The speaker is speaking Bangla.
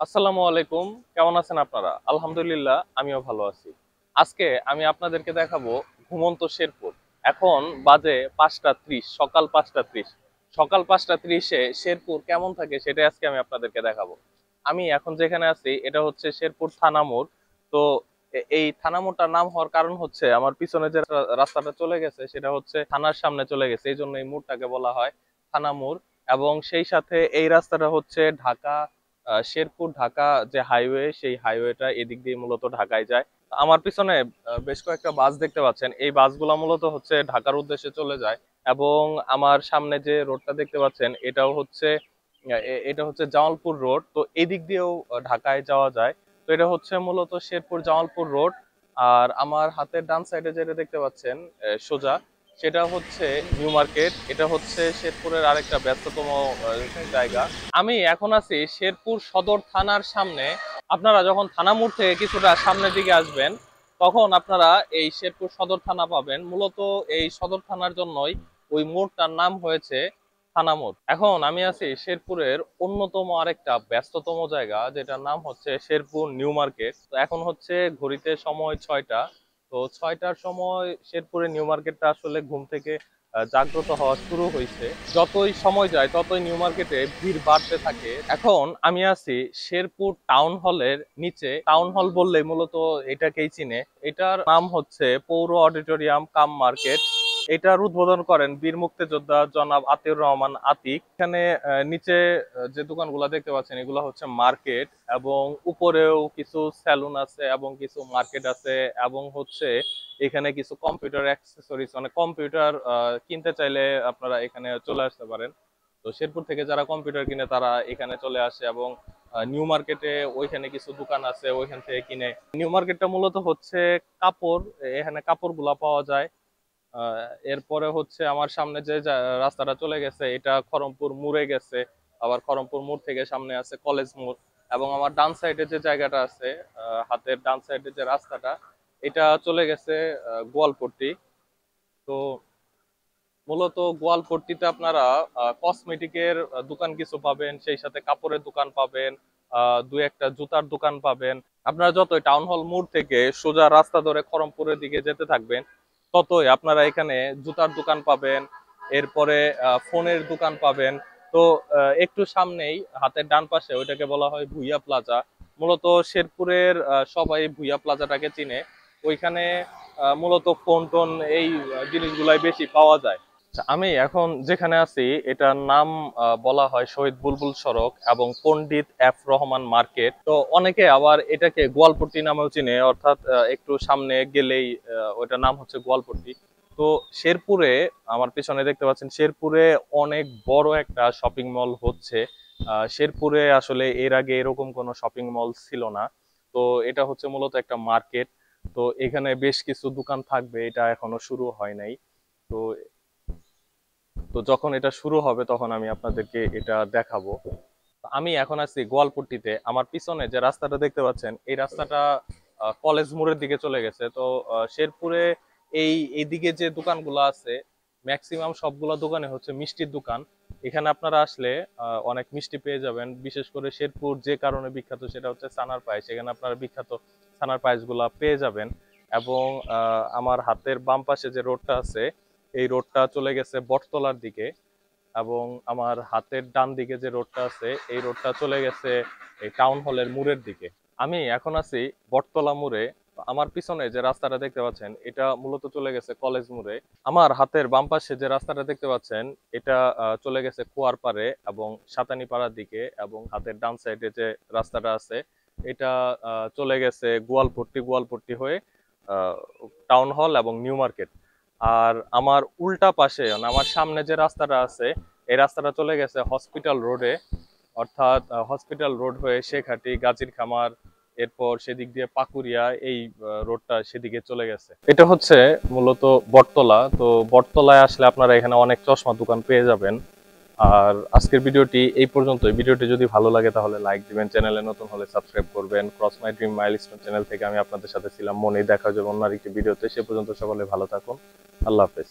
আসসালামু আলাইকুম। কেমন আছেন আপনারা? আলহামদুলিল্লাহ আমিও ভালো আছি। আজকে আমি আপনাদেরকে দেখাবো ঘুমন্ত শেরপুর। এখন বাজে ৫টা ৩০, সকাল ৫টা ৩০। সকাল ৫টা ৩০-এ শেরপুর কেমন থাকে সেটাই আজকে আমি আপনাদেরকে দেখাবো। আমি এখন যেখানে আছি এটা হচ্ছে শেরপুর থানা মোড়। তো এই থানা মোড়টার নাম হওয়ার কারণ হচ্ছে আমার পিছনে যে রাস্তাটা চলে গেছে সেটা হচ্ছে থানার সামনে চলে গেছে। এইজন্য এই মোড়টাকে বলা হয় থানা মোড়। এবং সেই সাথে এই রাস্তাটা হচ্ছে ঢাকা শেরপুর ঢাকা যে হাইওয়ে, সেই হাইওয়েটা এদিক দিয়ে মূলত ঢাকায় যায়। আমার পিছনে বেশ কয়েকটা বাস দেখতে পাচ্ছেন। এই বাসগুলো মূলত হচ্ছে ঢাকার উদ্দেশ্যে চলে যায়। এবং আমার সামনে যে রোডটা দেখতে পাচ্ছেন এটা হচ্ছে জামালপুর রোড। তো এদিক দিয়েও ঢাকায় যাওয়া যায়। তো এটা হচ্ছে মূলত শেরপুর জামালপুর রোড। আর আমার হাতের ডান সাইডে যেটা দেখতে পাচ্ছেন সোজা, সেটা হচ্ছে নিউ মার্কেট। এটা হচ্ছে শেরপুরের আরেকটা ব্যস্ততম জায়গা। আমি এখন আছি শেরপুর সদর থানার সামনে। আপনারা যখন থানা মোড় থেকে কিছুটা সামনের দিকে আসবেন, তখন আপনারা এই শেরপুর সদর থানা পাবেন। মূলত এই সদর থানার জন্যই ওই মোড়টার নাম হয়েছে থানা মোড়। এখন আমি আছি শেরপুরের অন্যতম আরেকটা ব্যস্ততম জায়গা, যেটার নাম হচ্ছে শেরপুর নিউ মার্কেট। তো এখন হচ্ছে ঘড়িতে সময় 6টা। তো 6টার সময় শেরপুরের নিউ মার্কেটটা আসলে ঘুম থেকে জাগ্রত হওয়া শুরু হয়েছে। যতই সময় যায় ততই নিউ মার্কেটে ভিড় বাড়তে থাকে। এখন আমি আছি শেরপুর টাউন হলের নিচে। টাউন হল বললে মূলত এটাকেই চিনে। এটার নাম হচ্ছে পৌর অডিটোরিয়াম কাম মার্কেট। এটার উদ্বোধন করেন বীর মুক্তিযোদ্ধা জনাব আতিউর রহমান আতিক। এখানে নিচে যে দোকানগুলো দেখতে পাচ্ছেন এগুলো হচ্ছে মার্কেট, এবং উপরেও কিছু সেলুন আছে এবং কিছু মার্কেট আছে, এবং হচ্ছে এখানে কিছু কম্পিউটার অ্যাক্সেসরিজ, মানে কম্পিউটার কিনতে চাইলে আপনারা এখানে চলে আসতে পারেন। তো শেরপুর থেকে যারা কম্পিউটার কিনে তারা এখানে চলে আসে, এবং নিউ মার্কেটে ওইখানে কিছু দোকান আছে ওইখান থেকে কিনে। নিউ মার্কেটটা মূলত হচ্ছে কাপড়, এখানে কাপড়গুলা পাওয়া যায়। এরপরে হচ্ছে আমার সামনে যে রাস্তাটা চলে গেছে এটা খড়মপুর মোড়ে গেছে। আবার খড়মপুর মোড় থেকে সামনে আছে কলেজ মোড়। এবং আমার ডান সাইডে যে জায়গাটা আছে, হাতের ডান সাইডে যে রাস্তাটা, এটা চলে গেছে গোয়ালপট্টি। তো মূলত গোয়ালপট্টিতে আপনারা কসমেটিকের দোকান কিছু পাবেন, সেই সাথে কাপড়ের দোকান পাবেন, দু একটা জুতার দোকান পাবেন। আপনারা যতই টাউন হল মোড় থেকে সোজা রাস্তা ধরে খড়মপুরের দিকে যেতে থাকবেন, ততই আপনারা এখানে জুতার দোকান পাবেন। এরপরে ফোনের দোকান পাবেন। তো একটু সামনেই হাতের ডান পাশে ওইটাকে বলা হয় ভুইয়া প্লাজা। মূলত শেরপুরের সবাই ভুইয়া প্লাজাটাকে চিনে। ওইখানে মূলত ফোন টোন এই জিনিসগুলাই বেশি পাওয়া যায়। আচ্ছা, আমি এখন যেখানে আছি এটার নাম বলা হয় শহীদ বুলবুল সড়ক এবং পণ্ডিত এফ রহমান মার্কেট। তো অনেকে আবার এটাকে গোয়ালপট্টি নামেও চিনে, অর্থাৎ একটু সামনে গেলেই ওইটার নাম হচ্ছে গোয়ালপট্টি। তো শেরপুরে আমার পিছনে দেখতে পাচ্ছেন শেরপুরে অনেক বড় একটা শপিং মল হচ্ছে। শেরপুরে আসলে এর আগে এরকম কোনো শপিং মল ছিল না। তো এটা হচ্ছে মূলত একটা মার্কেট। তো এখানে বেশ কিছু দোকান থাকবে, এটা এখনো শুরু হয় নাই। তো তো যখন এটা শুরু হবে তখন আমি আপনাদেরকে এটা দেখাবো। আমি এখন আছি গোয়ালপট্টিতে। আমার পিছনে যে রাস্তাটা দেখতে পাচ্ছেন এই রাস্তাটা কলেজ মোড়ের দিকে চলে গেছে। তো শেরপুরে এইদিকে যে দোকানগুলো আছে ম্যাক্সিমাম সবগুলো দোকানে হচ্ছে মিষ্টির দোকান। এখানে আপনারা আসলে অনেক মিষ্টি পেয়ে যাবেন। বিশেষ করে শেরপুর যে কারণে বিখ্যাত সেটা হচ্ছে ছানার পায়েস। এখানে আপনারা বিখ্যাত ছানার পায়েস গুলা পেয়ে যাবেন। এবং আমার হাতের বাম পাশে যে রোডটা আছে এই রোডটা চলে গেছে বটতলার দিকে। এবং আমার হাতের ডান দিকে যে রোডটা আছে এই রোডটা চলে গেছে এই টাউন হলের মোড়ের দিকে। আমি এখন আছি বটতলা মোড়ে। আমার পিছনে যে রাস্তাটা দেখতে পাচ্ছেন এটা মূলত চলে গেছে কলেজ মোড়ে। আমার হাতের বাম পাশে যে রাস্তাটা দেখতে পাচ্ছেন এটা চলে গেছে কুয়ারপাড়ে এবং সাতানিপাড়ার দিকে। এবং হাতের ডান সাইডে যে রাস্তাটা আছে এটা চলে গেছে গোয়ালপট্টি হয়ে টাউন হল এবং নিউ মার্কেট। আর আমার উল্টা পাশে মানে আমার সামনে যে রাস্তাটা আছে এই রাস্তাটা চলে গেছে হসপিটাল রোডে, অর্থাৎ হসপিটাল রোড হয়ে শেখহাটি গাজীর খামার, এরপর সেদিক দিয়ে পাকুরিয়া, এই রোডটা সেদিকে চলে গেছে। এটা হচ্ছে মূলত বটতলা। তো বটতলায় আসলে আপনারা এখানে অনেক চশমা দোকান পেয়ে যাবেন। আর আজকের ভিডিওটি এই পর্যন্তই। ভিডিওটি যদি ভালো লাগে তাহলে লাইক দিবেন, চ্যানেলে নতুন হলে সাবস্ক্রাইব করবেন। Cross my dream milestone channel থেকে আমি আপনাদের সাথে ছিলাম মনি। দেখা যাবে অন্য আরেকটি ভিডিওতে। সে পর্যন্ত সকলে ভালো থাকুন। আল্লাহ হাফেজ।